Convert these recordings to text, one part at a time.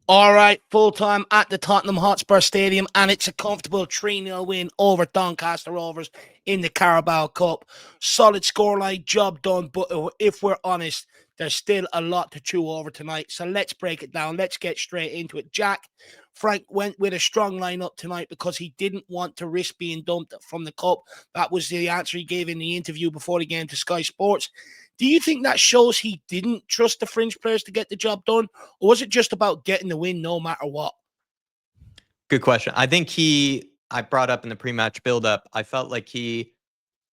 All right, full time at the Tottenham Hotspur Stadium, and it's a comfortable 3-0 win over Doncaster Rovers in the Carabao Cup. Solid scoreline, job done, but if we're honest, there's still a lot to chew over tonight. So let's break it down. Let's get straight into it. Jack, Frank went with a strong lineup tonight because he didn't want to risk being dumped from the Cup. That was the answer he gave in the interview before the game to Sky Sports. Do you think that shows he didn't trust the fringe players to get the job done? Or was it just about getting the win no matter what? Good question. I think I brought up in the pre-match build-up, I felt like he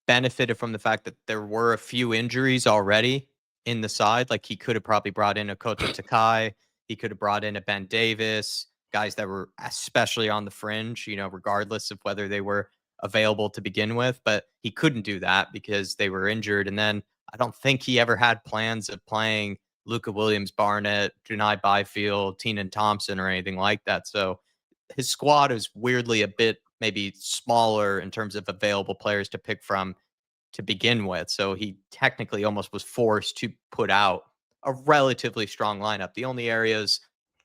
benefited from the fact that there were a few injuries already in the side. Like he could have probably brought in a Kota Takai. He could have brought in a Ben Davis, guys that were especially on the fringe, regardless of whether they were available to begin with. But he couldn't do that because they were injured. And then I don't think he ever had plans of playing Luka Williams, Barnett, Janai Byfield, Teenan Thompson, or anything like that. So his squad is weirdly a bit maybe smaller in terms of available players to pick from to begin with. So he technically almost was forced to put out a relatively strong lineup. The only areas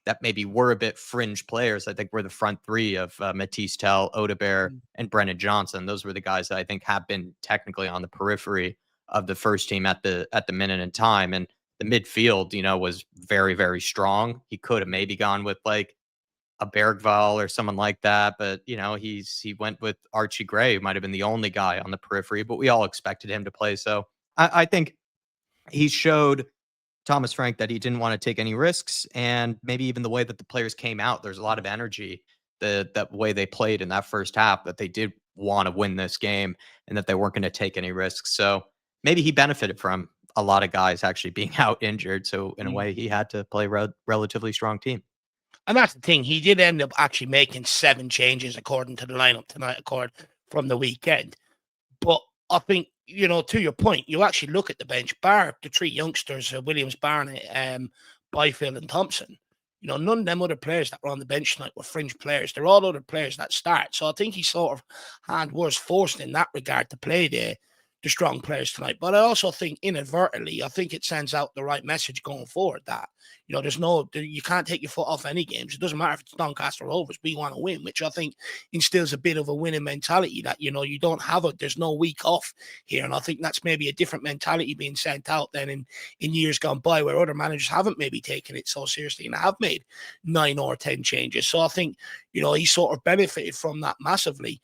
that maybe were a bit fringe players, I think, were the front three of Mathys Tel, Odebear, and Brennan Johnson. Those were the guys that I think have been technically on the periphery of the first team at the minute in time. And the midfield, was very, very strong. He could have maybe gone with like a Bergvall or someone like that, but he went with Archie Gray, who might have been the only guy on the periphery, but we all expected him to play. So I think he showed Thomas Frank that he didn't want to take any risks, and maybe even the way that the players came out, there's a lot of energy. That way they played in that first half, that they did want to win this game and that they weren't going to take any risks. So maybe he benefited from a lot of guys actually being out injured. So in a way, he had to play a relatively strong team. And that's the thing. He did end up actually making 7 changes according to the lineup tonight, from the weekend. But I think, to your point, you actually look at the bench, bar the 3 youngsters, Williams, Barnett, Byfield, and Thompson. None of them other players that were on the bench tonight were fringe players. They're all other players that start. So I think he sort of was forced in that regard to play the strong players tonight. But I also think inadvertently, I think it sends out the right message going forward that, you can't take your foot off any games. It doesn't matter if it's Doncaster Rovers, we want to win, which I think instills a bit of a winning mentality that, you don't there's no week off here. And I think that's maybe a different mentality being sent out than in years gone by where other managers haven't maybe taken it so seriously and have made 9 or 10 changes. So I think, he sort of benefited from that massively.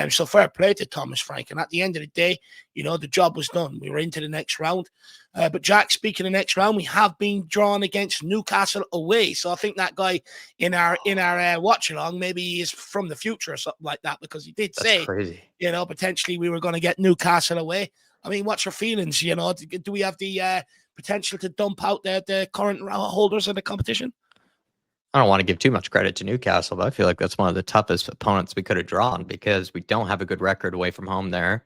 So fair play to Thomas Frank. And at the end of the day, the job was done. We were into the next round. But Jack, speaking of next round, we have been drawn against Newcastle away. So I think that guy in our watch along maybe is from the future or something like that, because he did say, crazy. Potentially we were going to get Newcastle away. I mean, what's your feelings? Do we have the potential to dump out the current holders of the competition? I don't want to give too much credit to Newcastle, but I feel like that's one of the toughest opponents we could have drawn because we don't have a good record away from home there.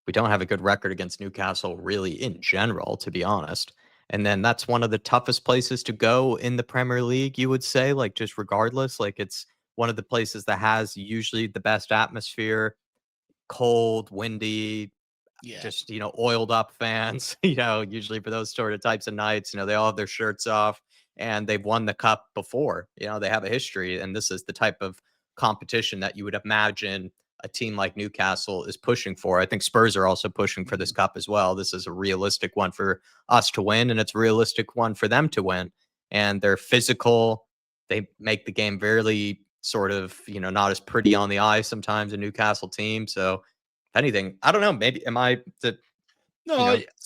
We don't have a good record against Newcastle really in general, to be honest. And then that's one of the toughest places to go in the Premier League, you would say, like just regardless. Like it's one of the places that has usually the best atmosphere, cold, windy, just, oiled up fans, usually for those sort of types of nights, they all have their shirts off and they've won the cup before, they have a history. And this is the type of competition that you would imagine a team like Newcastle is pushing for. I think Spurs are also pushing for this cup as well. This is a realistic one for us to win, and it's a realistic one for them to win. And they're physical. They make the game very sort of, not as pretty on the eye sometimes, a Newcastle team. So if anything, I don't know, maybe am I to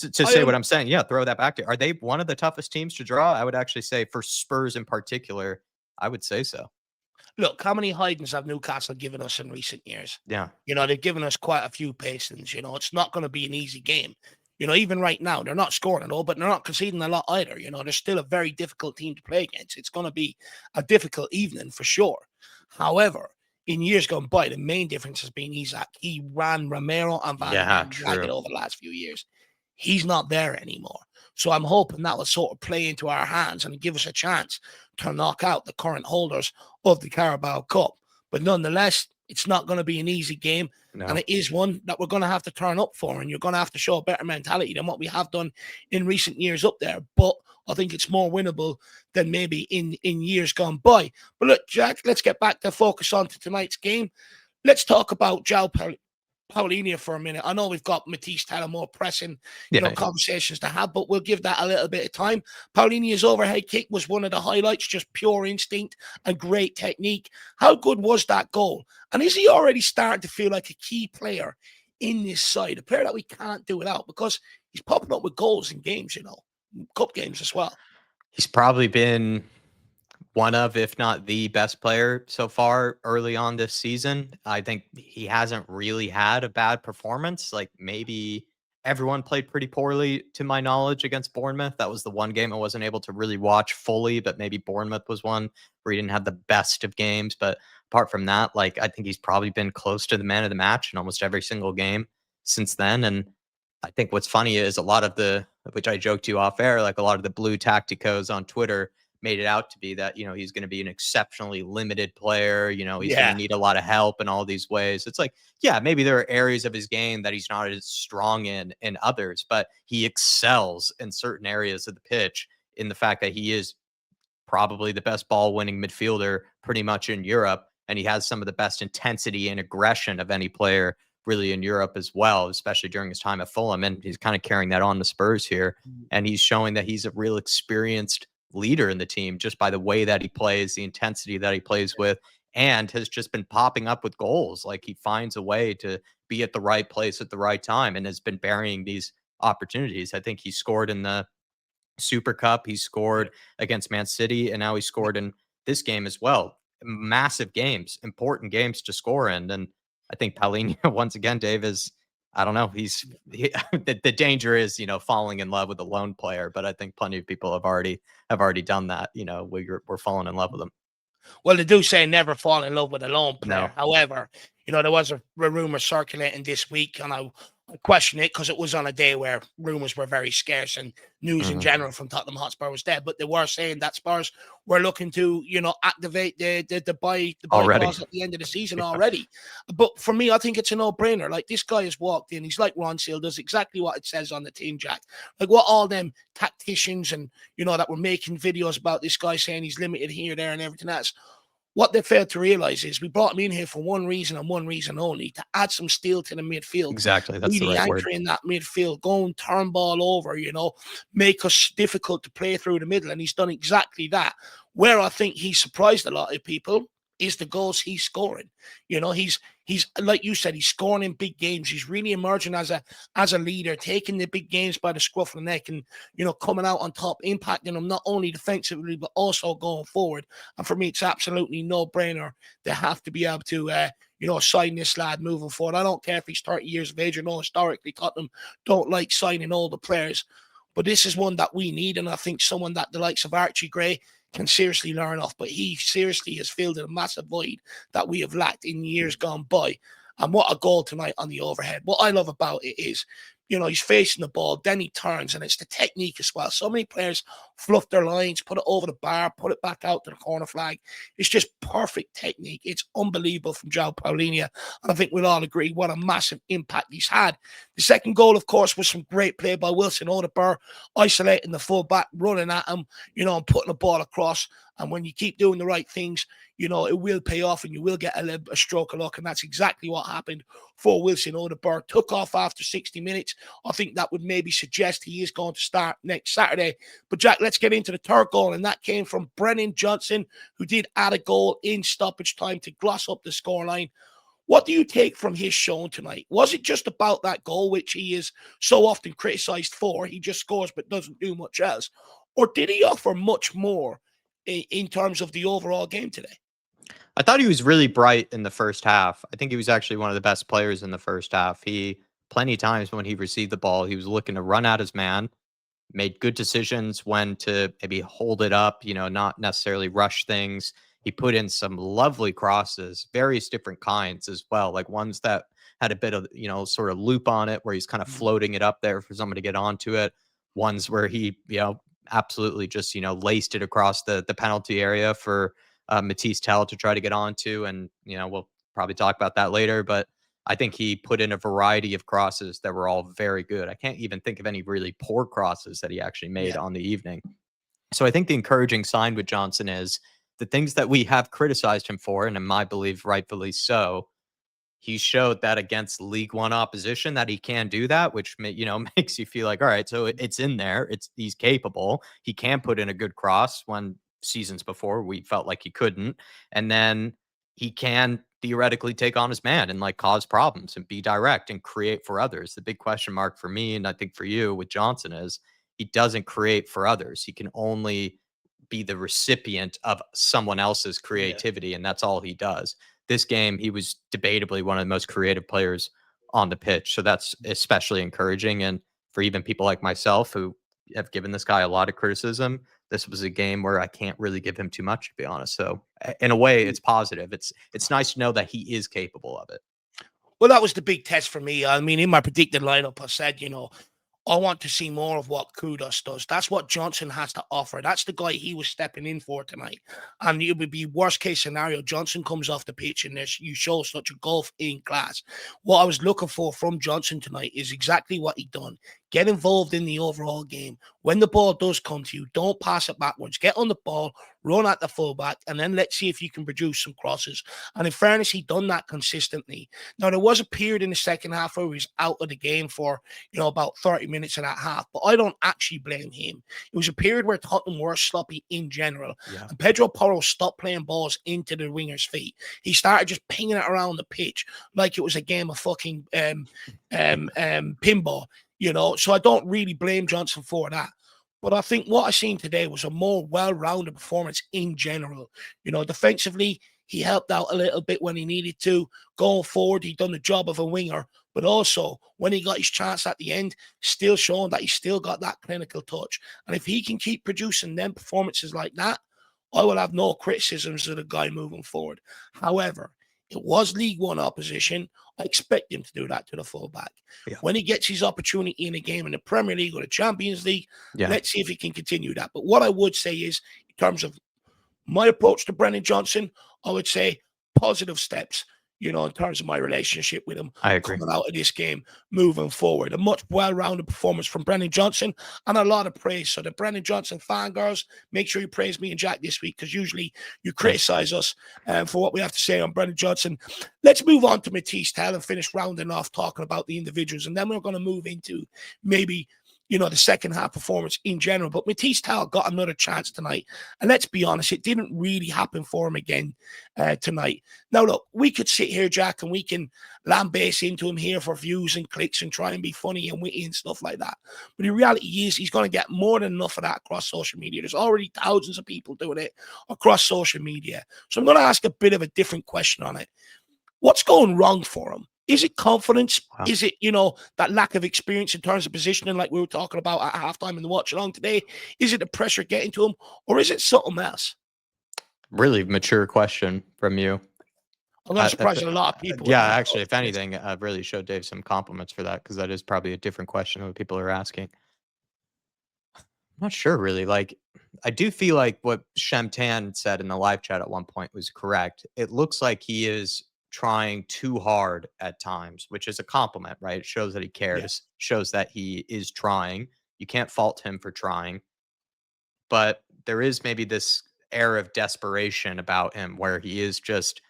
say what I'm saying? Yeah, throw that back to. Are they one of the toughest teams to draw? I would actually say for Spurs in particular, I would say so. Look, how many hidings have Newcastle given us in recent years? Yeah. They've given us quite a few pastings. It's not going to be an easy game. Even right now, they're not scoring at all, but they're not conceding a lot either. They're still a very difficult team to play against. It's going to be a difficult evening for sure. However, in years gone by, the main difference has been Isak. He ran Romero and Van Dijk over the last few years. He's not there anymore. So I'm hoping that will sort of play into our hands and give us a chance to knock out the current holders of the Carabao Cup. But nonetheless, it's not going to be an easy game. No. And it is one that we're going to have to turn up for. And you're going to have to show a better mentality than what we have done in recent years up there. But I think it's more winnable than maybe in years gone by. But look, Jack, let's get back to focus on to tonight's game. Let's talk about Palhinha for a minute. I know we've got Mathys Tel more pressing, Yeah. conversations to have, but we'll give that a little bit of time. Palhinha's overhead kick was one of the highlights, just pure instinct and great technique. How good was that goal? And is he already starting to feel like a key player in this side, a player that we can't do without because he's popping up with goals in games, cup games as well? He's probably been one of, if not the best player so far early on this season. I think he hasn't really had a bad performance. Like maybe everyone played pretty poorly to my knowledge against Bournemouth. That was the one game I wasn't able to really watch fully, but maybe Bournemouth was one where he didn't have the best of games. But apart from that, like I think he's probably been close to the man of the match in almost every single game since then. And I think what's funny is a lot of which I joked to you off air, like a lot of the blue tacticos on Twitter made it out to be that, he's going to be an exceptionally limited player. He's going to Yeah. need a lot of help in all these ways. It's like, yeah, maybe there are areas of his game that he's not as strong in others, but he excels in certain areas of the pitch in the fact that he is probably the best ball winning midfielder pretty much in Europe. And he has some of the best intensity and aggression of any player really in Europe as well, especially during his time at Fulham. And he's kind of carrying that on the Spurs here. And he's showing that he's a real experienced leader in the team just by the way that he plays, the intensity that he plays with, and has just been popping up with goals. Like he finds a way to be at the right place at the right time and has been burying these opportunities. I think he scored in the Super Cup. He scored against Man City, and now he scored in this game as well. Massive games, important games to score in. And I think Palhinha, once again, Dave, is, I don't know, the danger is, falling in love with a lone player. But I think plenty of people have already done that. We're falling in love with them. Well, they do say never fall in love with a lone player. No. However, there was a rumor circulating this week, and I question it because it was on a day where rumors were very scarce and news in general from Tottenham Hotspur was dead. But they were saying that Spurs were looking to, activate the buy clause at the end of the season already. But for me, I think it's a no-brainer. Like this guy has walked in, he's like Ron Seal, does exactly what it says on the team, Jack. Like what all them tacticians and that were making videos about this guy saying he's limited here, there, and everything else. What they failed to realize is we brought him in here for one reason and one reason only, to add some steel to the midfield. Exactly. That's really the right word. anchoring that midfield, going turn ball over, make us difficult to play through the middle. And he's done exactly that. Where I think he surprised a lot of people is the goals he's scoring. He's like you said, he's scoring in big games. He's really emerging as a leader, taking the big games by the scruff of the neck and, coming out on top, impacting them not only defensively, but also going forward. And for me, it's absolutely no brainer. They have to be able to, sign this lad moving forward. I don't care if he's 30 years of age or no. Historically, Tottenham don't like signing older players. But this is one that we need. And I think someone that the likes of Archie Gray can seriously learn off, but he seriously has filled a massive void that we have lacked in years gone by. And what a goal tonight on the overhead. What I love about it is, he's facing the ball, then he turns, and it's the technique as well. So many players fluff their lines, put it over the bar, put it back out to the corner flag. It's just perfect technique. It's unbelievable from João Palhinha. And I think we'll all agree what a massive impact he's had. The second goal, of course, was some great play by Wilson-Odobert, isolating the fullback, running at him, and putting the ball across. And when you keep doing the right things, it will pay off and you will get a stroke of luck. And that's exactly what happened for Wilson-Odobert. Took off after 60 minutes. I think that would maybe suggest he is going to start next Saturday. But Jack, let's get into the third goal. And that came from Brennan Johnson, who did add a goal in stoppage time to gloss up the scoreline. What do you take from his showing tonight? Was it just about that goal, which he is so often criticised for? He just scores but doesn't do much else. Or did he offer much more in terms of the overall game today? I thought he was really bright in the first half. I think he was actually one of the best players in the first half. Plenty of times when he received the ball, he was looking to run at his man, made good decisions when to maybe hold it up, not necessarily rush things. He put in some lovely crosses, various different kinds as well, like ones that had a bit of, sort of loop on it where he's kind of floating it up there for someone to get onto it. Ones where he, absolutely just, laced it across the penalty area for Mathys Tel to try to get onto. And, we'll probably talk about that later, but I think he put in a variety of crosses that were all very good. I can't even think of any really poor crosses that he actually made on the evening. So I think the encouraging sign with Johnson is the things that we have criticized him for, and in my belief, rightfully so, he showed that against League One opposition that he can do that, which makes you feel like, all right, so it's in there. He's capable. He can put in a good cross when seasons before we felt like he couldn't, and then he can theoretically take on his man and like cause problems and be direct and create for others. The big question mark for me, and I think for you with Johnson, is he doesn't create for others. He can only be the recipient of someone else's Yeah. creativity, and that's all he does. This game, he was debatably one of the most creative players on the pitch. So that's especially encouraging. And for even people like myself who have given this guy a lot of criticism, this was a game where I can't really give him too much, to be honest. So in a way, it's positive. It's nice to know that he is capable of it. Well, that was the big test for me. I mean, in my predicted lineup, I said, I want to see more of what Kudos does. That's what Johnson has to offer. That's the guy he was stepping in for tonight. And it would be worst case scenario. Johnson comes off the pitch and you show such a gulf in class. What I was looking for from Johnson tonight is exactly what he done. Get involved in the overall game. When the ball does come to you, don't pass it backwards. Get on the ball, run at the fullback, and then let's see if you can produce some crosses. And in fairness, he done that consistently. Now, there was a period in the second half where he was out of the game for, about 30 minutes of that half, but I don't actually blame him. It was a period where Tottenham were sloppy in general, and Pedro Porro stopped playing balls into the winger's feet. He started just pinging it around the pitch like it was a game of fucking pinball. So I don't really blame Johnson for that. But I think what I seen today was a more well-rounded performance in general. Defensively, he helped out a little bit when he needed to. Going forward, he done the job of a winger. But also, when he got his chance at the end, still showing that he still got that clinical touch. And if he can keep producing them performances like that, I will have no criticisms of the guy moving forward. However, it was League One opposition. I expect him to do that to the fullback. Yeah. When he gets his opportunity in a game in the Premier League or the Champions League, Yeah. let's see if he can continue that. But what I would say is, in terms of my approach to Brennan Johnson, I would say positive steps, in terms of my relationship with him I agree. coming out of this game, moving forward. A much well-rounded performance from Brennan Johnson and a lot of praise. So the Brennan Johnson fangirls, make sure you praise me and Jack this week, because usually you criticize us for what we have to say on Brennan Johnson. Let's move on to Mathys Tel and finish rounding off talking about the individuals. And then we're going to move into maybe the second half performance in general. But Mathys Tel got another chance tonight. And let's be honest, it didn't really happen for him again tonight. Now, look, we could sit here, Jack, and we can lambaste into him here for views and clicks and try and be funny and witty and stuff like that. But the reality is he's going to get more than enough of that across social media. There's already thousands of people doing it across social media. So I'm going to ask a bit of a different question on it. What's going wrong for him? Is it confidence? Wow. Is it, that lack of experience in terms of positioning, like we were talking about at halftime in the watch along today? Is it the pressure getting to him, or is it something else? Really mature question from you. I'm not surprised a lot of people. Yeah, actually, if anything, I've really showed Dave some compliments for that, because that is probably a different question than what people are asking. I'm not sure, really. Like, I do feel like what Shamtan said in the live chat at one point was correct. It looks like he is trying too hard at times, which is a compliment, right? It shows that he cares, shows that he is trying. You can't fault him for trying. But there is maybe this air of desperation about him where he is just,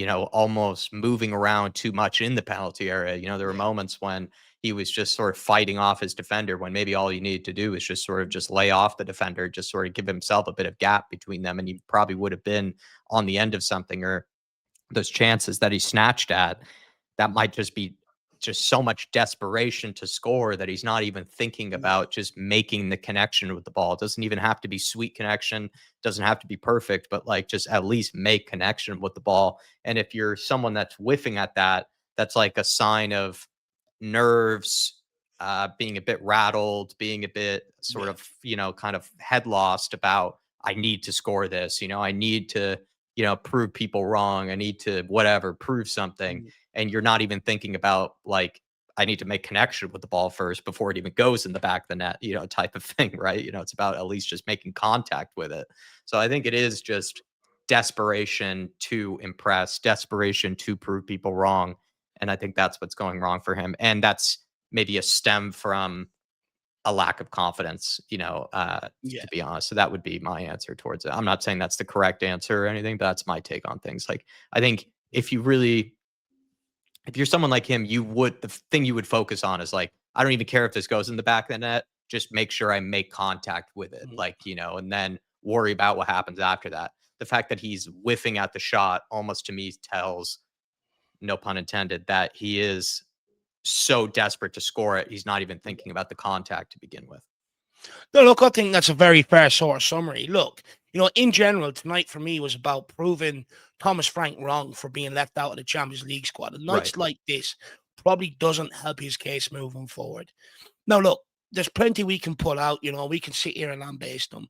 almost moving around too much in the penalty area. There were moments when he was just sort of fighting off his defender, when maybe all you need to do is just sort of just lay off the defender, just sort of give himself a bit of gap between them, and he probably would have been on the end of something. Or those chances that he snatched at, that might just be just so much desperation to score that he's not even thinking about just making the connection with the ball. It doesn't even have to be sweet connection, doesn't have to be perfect, but like just at least make connection with the ball. And if you're someone that's whiffing at that, that's like a sign of nerves, being a bit rattled, being a bit sort of, kind of head lost about, I need to score this, I need to, prove people wrong. I need to whatever, prove something. And you're not even thinking about like, I need to make connection with the ball first before it even goes in the back of the net, type of thing, right? It's about at least just making contact with it. So I think it is just desperation to impress, desperation to prove people wrong. And I think that's what's going wrong for him. And that's maybe a stem from a lack of confidence, Yeah. to be honest. So that would be my answer towards it. I'm not saying that's the correct answer or anything, but that's my take on things. Like, I think if you're someone like him, the thing you would focus on is like, I don't even care if this goes in the back of the net. Just make sure I make contact with it. Mhm. Like, and then worry about what happens after that. The fact that he's whiffing at the shot almost to me tells, no pun intended, that he is so desperate to score it. He's not even thinking about the contact to begin with. No, look, I think that's a very fair sort of summary. Look, in general, tonight for me was about proving Thomas Frank wrong for being left out of the Champions League squad. And Right. nights like this probably doesn't help his case moving forward. Now, look, there's plenty we can pull out. We can sit here and lambaste them.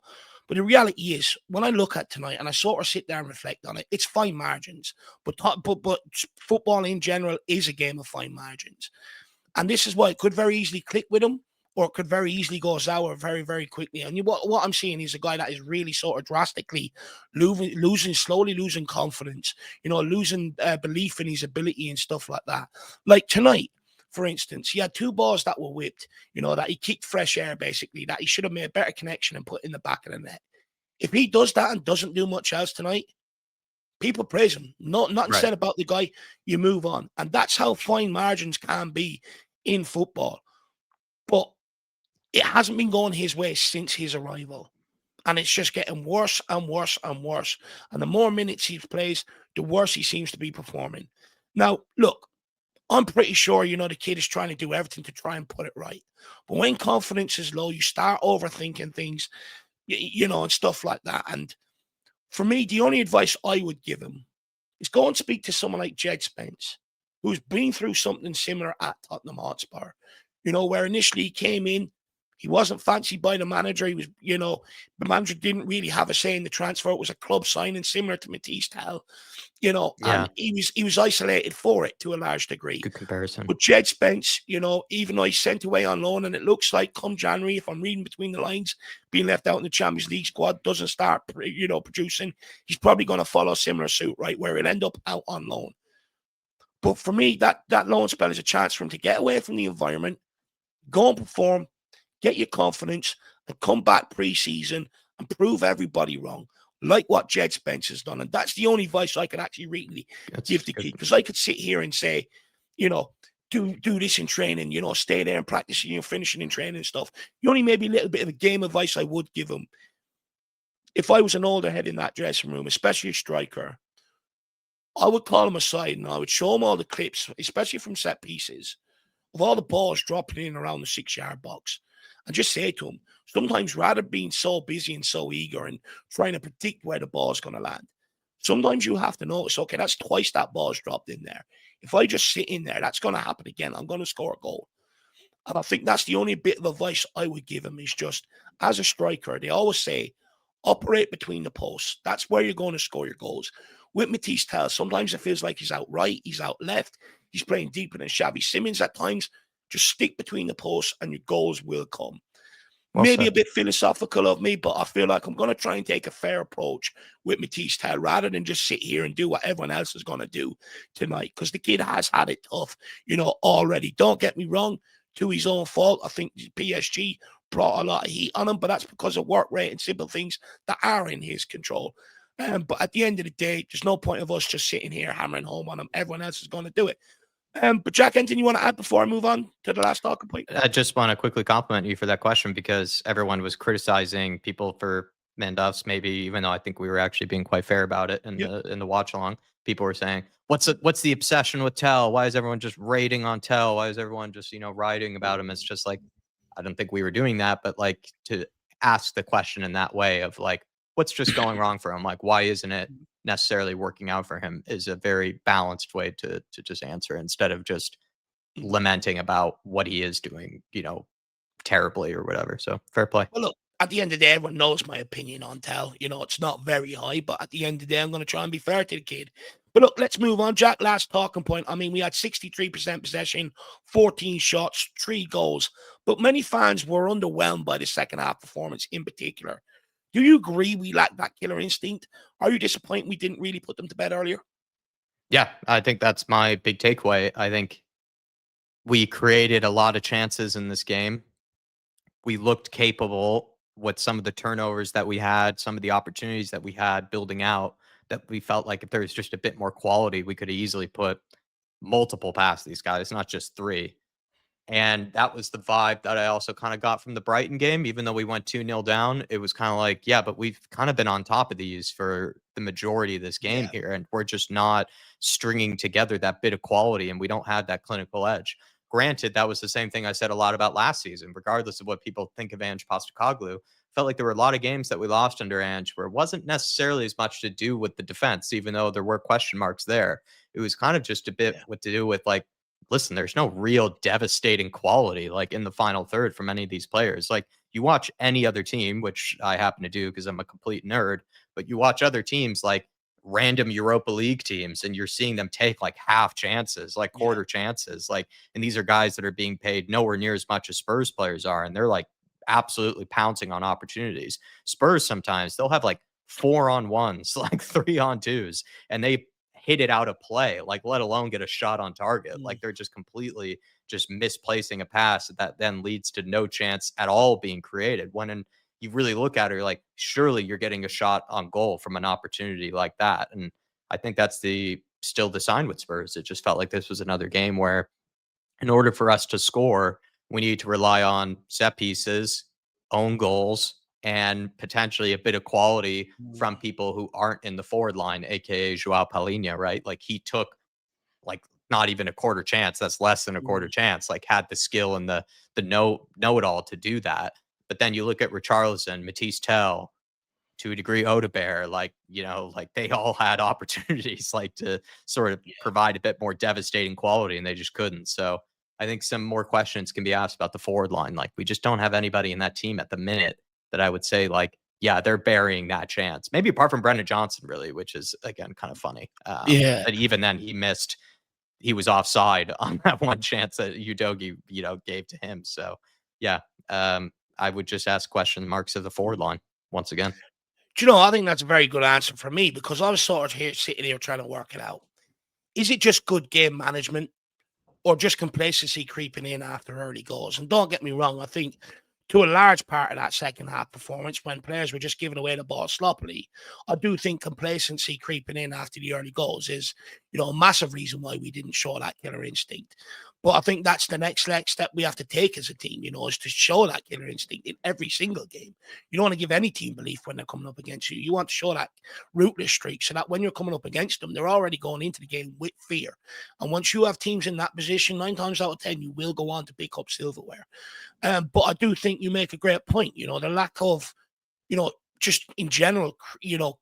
But the reality is, when I look at tonight and I sort of sit there and reflect on it, it's fine margins. But football in general is a game of fine margins. And this is why it could very easily click with him, or it could very easily go sour very, very quickly. And what I'm seeing is a guy that is really sort of drastically slowly losing confidence, losing belief in his ability and stuff like that. Like tonight, for instance, he had two balls that were whipped, that he kicked fresh air, basically, that he should have made a better connection and put in the back of the net. If he does that and doesn't do much else tonight, people praise him. Nothing Right. said about the guy. You move on. And that's how fine margins can be in football. But it hasn't been going his way since his arrival. And it's just getting worse and worse and worse. And the more minutes he plays, the worse he seems to be performing. Now, look, I'm pretty sure, the kid is trying to do everything to try and put it right. But when confidence is low, you start overthinking things, and stuff like that. And for me, the only advice I would give him is go and speak to someone like Jed Spence, who's been through something similar at Tottenham Hotspur. Where initially he came in, he wasn't fancied by the manager. He was, the manager didn't really have a say in the transfer. It was a club signing similar to Mathys Tel, and he was isolated for it to a large degree. Good comparison. But Jed Spence, even though he's sent away on loan, and it looks like come January, if I'm reading between the lines, being left out in the Champions League squad doesn't start, producing, he's probably going to follow a similar suit, right, where he'll end up out on loan. But for me, that loan spell is a chance for him to get away from the environment, go and perform, get your confidence, and come back pre-season and prove everybody wrong, like what Jed Spence has done. And that's the only advice I could actually really give the kid, because I could sit here and say, do this in training, stay there and practice, finishing in training and stuff. The only maybe a little bit of a game advice I would give him, if I was an older head in that dressing room, especially a striker, I would call him aside and I would show him all the clips, especially from set pieces, of all the balls dropping in around the 6-yard box, and just say to him, sometimes rather being so busy and so eager and trying to predict where the ball's going to land, sometimes you have to notice, okay, that's twice that ball's dropped in there. If I just sit in there, that's going to happen again. I'm going to score a goal. And I think that's the only bit of advice I would give him, is just, as a striker, they always say, operate between the posts. That's where you're going to score your goals. With Mathys Tel, sometimes it feels like he's out right, he's out left, he's playing deeper than Xavi Simons at times. Just stick between the posts and your goals will come. Well Maybe said. a bit philosophical of me, but I feel like I'm going to try and take a fair approach with Mathys Tel rather than just sit here and do what everyone else is going to do tonight, because the kid has had it tough, already. Don't get me wrong, to his own fault. I think PSG brought a lot of heat on him, but that's because of work rate and simple things that are in his control. But at the end of the day, there's no point of us just sitting here hammering home on him. Everyone else is going to do it. But Jack, anything you want to add before I move on to the last talking point? I just want to quickly compliment you for that question, because everyone was criticizing people for Manduffs, maybe, even though I think we were actually being quite fair about it in the watch along. People were saying, what's the obsession with Tel? Why is everyone just rating on Tel? Why is everyone just, writing about him? It's just like, I don't think we were doing that, but like, to ask the question in that way of like, what's just going wrong for him? Like, why isn't it necessarily working out for him, is a very balanced way to just answer, instead of just lamenting about what he is doing, terribly or whatever. So fair play. Well, look, at the end of the day, everyone knows my opinion on Tel. It's not very high, but at the end of the day, I'm going to try and be fair to the kid. But look, let's move on. Jack, last talking point. I mean, we had 63% possession, 14 shots, 3 goals. But many fans were underwhelmed by the second half performance in particular. Do you agree we lacked that killer instinct? Are you disappointed we didn't really put them to bed earlier? Yeah, I think that's my big takeaway. I think we created a lot of chances in this game. we looked capable with some of the turnovers that we had, some of the opportunities that we had building out, that we felt like if there was just a bit more quality, we could have easily put multiple past these guys, not just 3. And that was the vibe that I also kind of got from the Brighton game. Even though we went 2-0 down, it was kind of like, yeah, but we've kind of been on top of these for the majority of this game Yeah. here. And we're just not stringing together that bit of quality, and we don't have that clinical edge. Granted, that was the same thing I said a lot about last season, regardless of what people think of Ange Postecoglou. Felt like there were a lot of games that we lost under Ange where it wasn't necessarily as much to do with the defense, even though there were question marks there. It was kind of just a bit what to do with, like, listen, there's no real devastating quality like in the final third from any of these players. Like, you watch any other team, which I happen to do because I'm a complete nerd, but you watch other teams like random Europa League teams and you're seeing them take like half chances, like quarter chances. Like, and these are guys that are being paid nowhere near as much as Spurs players are. And they're like absolutely pouncing on opportunities. Spurs sometimes they'll have like 4-on-1s, like 3-on-2s, and they hit it out of play, like let alone get a shot on target. Like, they're just completely just misplacing a pass that then leads to no chance at all being created. When you really look at it, you're like, surely you're getting a shot on goal from an opportunity like that. And I think that's still the sign with Spurs. It just felt like this was another game where in order for us to score, we need to rely on set pieces, own goals, and potentially a bit of quality from people who aren't in the forward line, aka Joao Palhinha, right? Like, he took like not even a quarter chance. That's less than a quarter chance. Like, had the skill and the know it all to do that. But then you look at Richarlison, Mathys Tel, to a degree Odebear, like, like they all had opportunities like to sort of provide a bit more devastating quality, and they just couldn't. So I think some more questions can be asked about the forward line. Like, we just don't have anybody in that team at the minute that I would say like, yeah, they're burying that chance. Maybe apart from Brennan Johnson, really, which is again kind of funny. But even then he was offside on that one chance that Udogie, gave to him. So yeah, I would just ask question marks of the forward line once again. Do you know, I think that's a very good answer for me, because I was sort of sitting here trying to work it out. Is it just good game management or just complacency creeping in after early goals? And don't get me wrong, I think to a large part of that second half performance, when players were just giving away the ball sloppily, I do think complacency creeping in after the early goals is, a massive reason why we didn't show that killer instinct. But I think that's the next step we have to take as a team, is to show that killer instinct in every single game. You don't want to give any team belief when they're coming up against you. You want to show that ruthless streak so that when you're coming up against them, they're already going into the game with fear. And once you have teams in that position, 9 times out of 10, you will go on to pick up silverware. But I do think you make a great point. The lack of, just in general,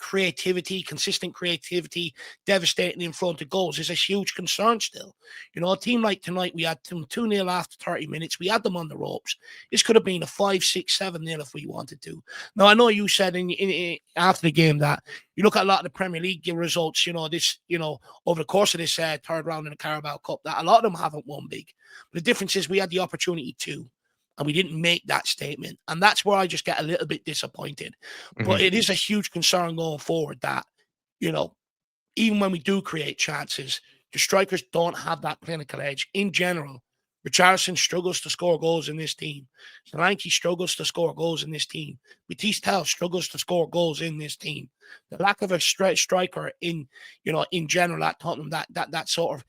creativity, consistent creativity, devastating in front of goals is a huge concern still. A team like tonight, we had them 2-0 after 30 minutes. We had them on the ropes. This could have been a 5, 6, 7-0 if we wanted to. Now, I know you said in after the game that you look at a lot of the Premier League results, over the course of this third round in the Carabao Cup, that a lot of them haven't won big. But the difference is we had the opportunity to. And we didn't make that statement. And that's where I just get a little bit disappointed. But it is a huge concern going forward that, even when we do create chances, the strikers don't have that clinical edge. In general, Richarlison struggles to score goals in this team. Solanke struggles to score goals in this team. Mathys Tel struggles to score goals in this team. The lack of a striker in general at Tottenham, that sort of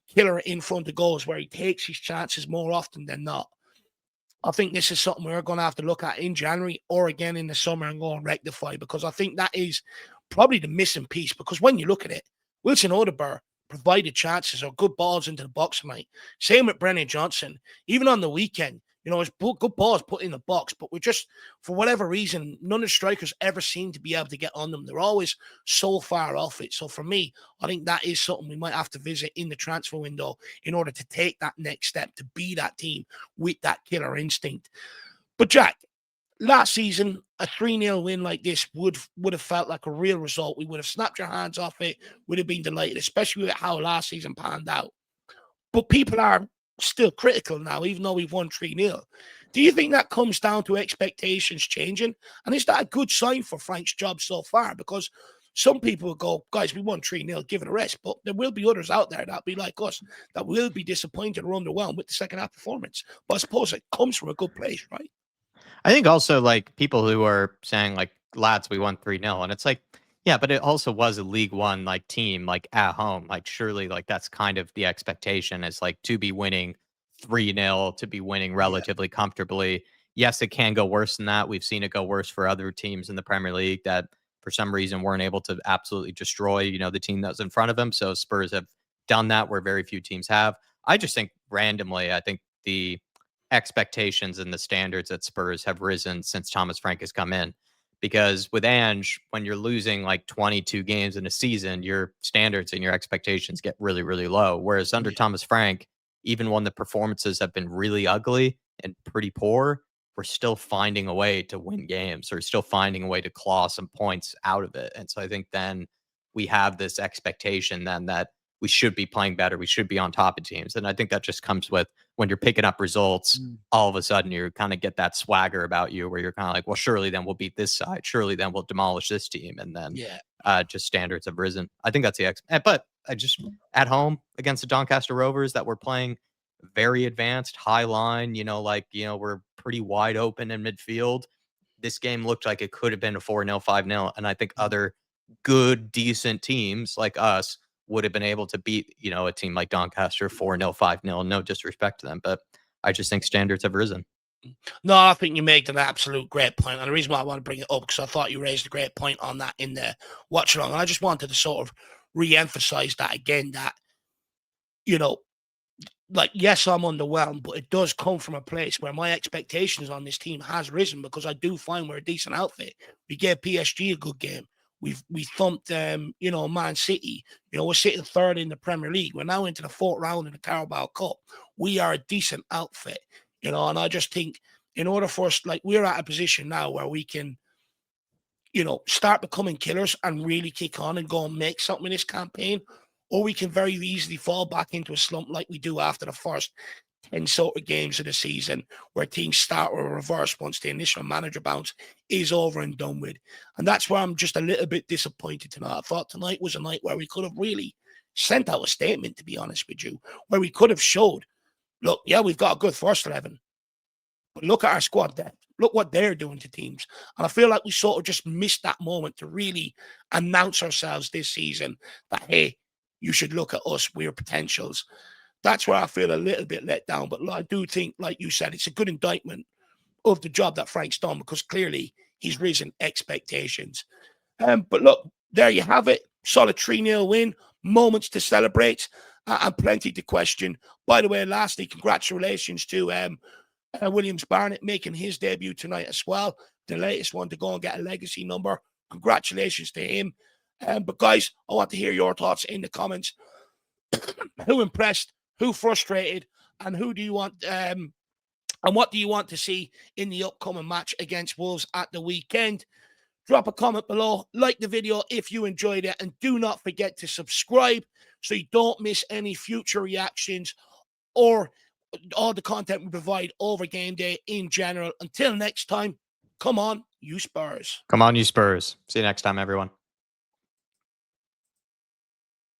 killer in front of goals where he takes his chances more often than not. I think this is something we're going to have to look at in January or again in the summer and go and rectify, because I think that is probably the missing piece. Because when you look at it, Wilson Odebear provided chances or good balls into the box tonight. Same with Brennan Johnson. Even on the weekend, it's good balls put in the box, but we're just, for whatever reason, none of the strikers ever seem to be able to get on them. They're always so far off it. So for me, I think that is something we might have to visit in the transfer window in order to take that next step, to be that team with that killer instinct. But Jack, last season, a 3-0 win like this would have felt like a real result. We would have snapped your hands off it, would have been delighted, especially with how last season panned out. But people are still critical now, even though we've won 3-0. Do you think that comes down to expectations changing? And is that a good sign for Frank's job so far? Because some people will go, guys, we won 3-0, give it a rest. But there will be others out there that be like us, that will be disappointed or underwhelmed with the second half performance. But I suppose it comes from a good place, right? I think also like people who are saying like, lads, we won 3-0. And it's like, yeah, but it also was a League One like team, like at home. Like surely like that's kind of the expectation is like to be winning 3-0, to be winning Yeah, relatively comfortably. Yes, it can go worse than that. We've seen it go worse for other teams in the Premier League that for some reason weren't able to absolutely destroy, the team that was in front of them. So Spurs have done that where very few teams have. I just think randomly, I think the expectations and the standards at Spurs have risen since Thomas Frank has come in. Because with Ange, when you're losing like 22 games in a season, your standards and your expectations get really, really low. Whereas under yeah, Thomas Frank, even when the performances have been really ugly and pretty poor, we're still finding a way to win games or still finding a way to claw some points out of it. And so I think then we have this expectation then that we should be playing better. We should be on top of teams. And I think that just comes with when you're picking up results, mm, all of a sudden you kind of get that swagger about you where you're kind of like, well, surely then we'll beat this side. Surely then we'll demolish this team. And then yeah. just standards have risen. I think that's but I just at home against the Doncaster Rovers that we're playing very advanced, high line, we're pretty wide open in midfield. This game looked like it could have been a 4-0, 5-0. And I think Mm. other good, decent teams like us would have been able to beat, a team like Doncaster 4-0, 5-0. No disrespect to them, but I just think standards have risen. No, I think you made an absolute great point. And the reason why I want to bring it up, because I thought you raised a great point on that in the watch along. And I just wanted to sort of re-emphasize that again, that, you know, like, yes, I'm underwhelmed, but it does come from a place where my expectations on this team has risen because I do find we're a decent outfit. We gave PSG a good game. We thumped Man City. We're sitting third in the Premier League. We're now into the fourth round in the Carabao Cup. We are a decent outfit, and I just think in order for us, like, we're at a position now where we can, start becoming killers and really kick on and go and make something in this campaign, or we can very easily fall back into a slump like we do after the first 10 sort of games of the season, where teams start or reverse once the initial manager bounce is over and done with. And that's where I'm just a little bit disappointed tonight. I thought tonight was a night where we could have really sent out a statement, to be honest with you, where we could have showed, look, yeah, we've got a good first 11, but look at our squad depth. Look what they're doing to teams. And I feel like we sort of just missed that moment to really announce ourselves this season that, hey, you should look at us. We're potentials. That's where I feel a little bit let down. But I do think, like you said, it's a good indictment of the job that Frank's done, because clearly he's risen expectations. But look, there you have it. Solid 3-0 win. Moments to celebrate and plenty to question. By the way, lastly, congratulations to Williams Barnett making his debut tonight as well. The latest one to go and get a legacy number. Congratulations to him. But guys, I want to hear your thoughts in the comments. Who impressed? Who frustrated? And who do you want? And what do you want to see in the upcoming match against Wolves at the weekend? Drop a comment below, like the video if you enjoyed it, and do not forget to subscribe so you don't miss any future reactions or all the content we provide over game day in general. Until next time, come on, you Spurs. Come on, you Spurs. See you next time, everyone.